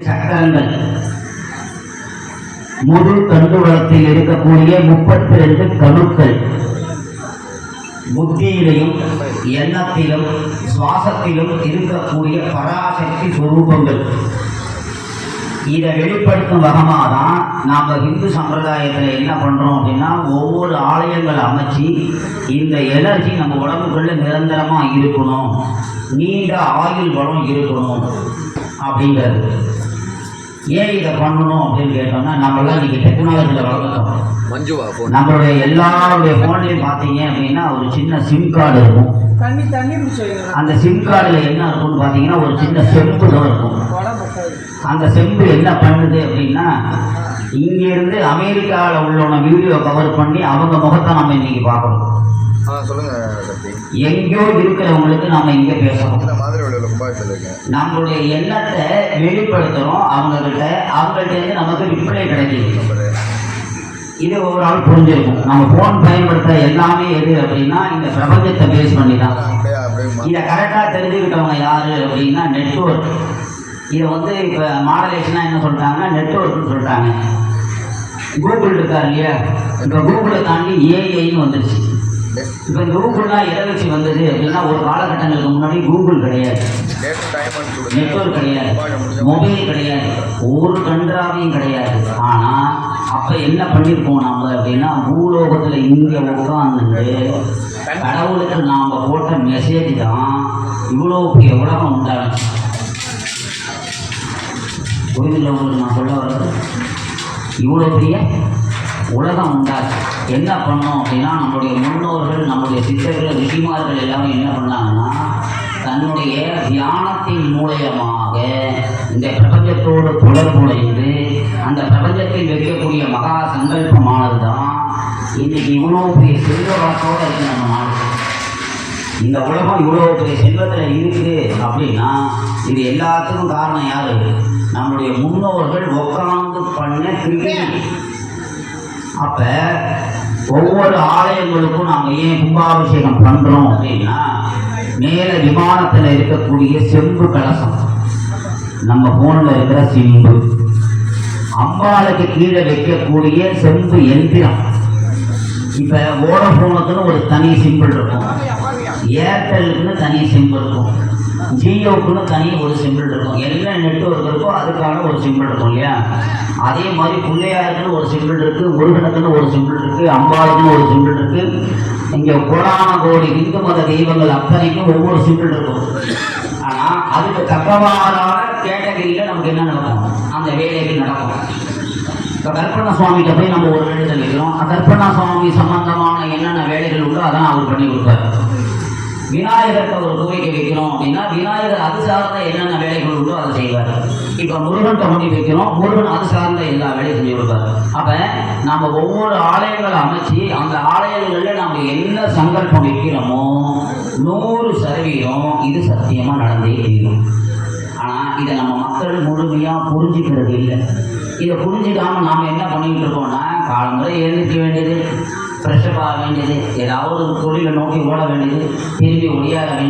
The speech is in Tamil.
சக்கரங்கள் முழு தண்டுவளத்தில் இருக்கக்கூடிய 32 கணுக்கள் புத்தியிலும் எண்ணத்திலும் சுவாசத்திலும் இருக்கக்கூடிய பராசக்தி சொரூபங்கள். இதை வெளிப்படுத்தும் வகமாக தான் நாம் இந்து சம்பிரதாயத்தில் என்ன பண்ணுறோம் அப்படின்னா, ஒவ்வொரு ஆலயங்கள் அமைச்சு இந்த எனர்ஜி நம்ம உடம்புக்குள்ள நிரந்தரமாக இருக்கணும், நீண்ட ஆயுள் வளம் இருக்கணும் அப்படிங்கிறது. ஏன் இதை பண்ணணும் அப்படின்னு கேட்டோம்னா, நம்மளாம் இன்னைக்கு டெக்னாலஜியில் வளர்ந்துட்டோம். நம்மளுடைய எல்லாருடைய ஃபோன்லையும் பார்த்தீங்க அப்படின்னா ஒரு சின்ன சிம் கார்டு இருக்கும். அந்த சிம் கார்டில் என்ன இருக்கும்னு பார்த்தீங்கன்னா ஒரு சின்ன செம்பு தான் இருக்கும். அந்த செம்பு என்ன பண்ணுது அப்படின்னா, இங்கிருந்து அமெரிக்காவில் உள்ளவன வீடியோ கவர் பண்ணி அவங்க முகத்தை நம்ம இன்னைக்கு பார்க்கணும். எங்கேயோ இருக்கிறவங்களுக்கு நாம இங்க பேசணும். நம்மளுடைய எண்ணத்தை வெளிப்படுத்துறோம் அவங்கள்ட்ட இருந்து நமக்கு ரிப்ளை கிடைக்குது. இது ஒரு ஆள் புரிஞ்சிருக்கும். நம்ம போன் பயன்படுத்த எல்லாமே எது அப்படின்னா இந்த பிரபஞ்சத்தை பேஸ் பண்ணி தான். இதை கரெக்டா தெரிஞ்சுக்கிட்டவங்க யாரு அப்படின்னா நெட்வொர்க். இதை வந்து இப்ப மாடலேஷனா என்ன சொல்றாங்கன்னா நெட்வொர்க்னு சொல்றாங்க. கூகுள் இருக்காரு இல்லையா, இப்ப கூகுளை தாண்டி ஏஐன்னு வந்துருச்சு. இப்போ இந்த கூகுள்லாம் எதை வச்சு வந்தது அப்படின்னா, ஒரு காலகட்டங்களுக்கு முன்னாடி கூகுள் கிடையாது, நெட்வொர்க் கிடையாது, மொபைல் கிடையாது, ஒரு கன்றாவையும் கிடையாது. ஆனால் அப்போ என்ன பண்ணியிருப்போம் நம்ம அப்படின்னா, பூலோகத்தில் இங்கே உட்காந்துட்டு கடவுளுக்கு நாம் போட்ட மெசேஜ் தான் இவ்வளோ பெரிய உலகம் உண்டாச்சு. புரிதல் உங்களுக்கு நான் சொல்ல வர்றது, இவ்வளோ பெரிய உலகம் உண்டாச்சு. என்ன பண்ணோம் அப்படின்னா, நம்மளுடைய முன்னோர்கள் நம்முடைய சித்தர்கள் ரிஷிமார்கள் எல்லாமே என்ன பண்ணாங்கன்னா, தன்னுடைய தியானத்தின் மூலயமாக இந்த பிரபஞ்சத்தோடு தொடர்புடைந்து அந்த பிரபஞ்சத்தில் வைக்கக்கூடிய மகா சங்கல்பமானது தான் இன்னைக்கு இவ்வளோ பெரிய செல்வத்தோடு இருக்கு நம்ம நாடு. இந்த உலகம் இவ்வளோ பெரிய செல்வத்தில் இருக்குது அப்படின்னா இது எல்லாத்துக்கும் காரணம் யாரு? நம்முடைய முன்னோர்கள் உட்கார்ந்து பண்ண கிருமி. அப்ப ஒவ்வொரு ஆலயங்களுக்கும் நாம ஏன் கும்பாபிஷேகம் பண்றோம் அப்படின்னா, மேல விமானத்துல இருக்கக்கூடிய செம்பு கலசம், நம்ம போன்ல இருக்கிற செம்பு, அம்பாளுக்கு கீழே வைக்கக்கூடிய செம்பு எந்திரம். இப்ப வோடஃபோனுக்குன்னு ஒரு தனி சிம்பிள் இருக்கும், ஏர்டெல்லுக்குன்னு தனி சிம்பிள் இருக்கும், ஜியோக்குன்னு தனி ஒரு சிம்பிள் இருக்கும். என்ன நெட்வொர்க் இருக்கோ அதுக்கான ஒரு சிம்பிள் இருக்கும் இல்லையா? அதே மாதிரி பிள்ளையாருக்குன்னு ஒரு சிம்பிள் இருக்கு, முருகனுக்குன்னு ஒரு சிம்பிள் இருக்கு, அம்பாளுக்குன்னு ஒரு சிம்பிள் இருக்கு. இங்க கோடான கோடி இந்து மத தெய்வங்கள் அத்தனைக்கும் ஒவ்வொரு சிம்பிள் இருக்கும். ஆனா அதுக்கு தக்கவாறான கேட்டகரியில நமக்கு என்ன நடக்கும், அந்த வேலைகள் நடக்கும். இப்போ கற்பனா சுவாமிகிட்ட போய் நம்ம ஒரு வேண்டுதல் வைக்கிறோம், கற்பனா சுவாமி சம்பந்தமான என்னென்ன வேலைகள் உண்டோ அதான் அவர் பண்ணி கொடுப்பார். விநாயகர்கிட்ட ஒரு கோரிக்கை வைக்கிறோம் அப்படின்னா விநாயகர் அது சார்ந்த என்னென்ன வேலைகள் உண்டோ அதை செய்வார். இப்போ முருகன்கிட்ட முடி வைக்கிறோம், முருகன் அது சார்ந்த எல்லா வேலையும் செஞ்சு கொடுப்பார். அப்போ நம்ம ஒவ்வொரு ஆலயங்களை அமைச்சு அந்த ஆலயங்களில் நம்ம என்ன சங்கல்பம் வைக்கிறோமோ 100% இது சத்தியமாக நடந்தே தீரும். ஆனால் இதை நம்ம மக்கள் முழுமையாக புரிஞ்சுக்கிறது இல்லை. இதை புரிஞ்சுக்காமல் நாம் என்ன பண்ணிக்கிட்டு இருக்கோம்னா, காலமுறை எழுந்திருக்க வேண்டியது, ஃப்ரெஷ்ஷப் ஆக வேண்டியது, ஏதாவது ஒரு தொழிலை நோக்கி ஓட வேண்டியது, திரும்பி ஒளியாக வேண்டியது.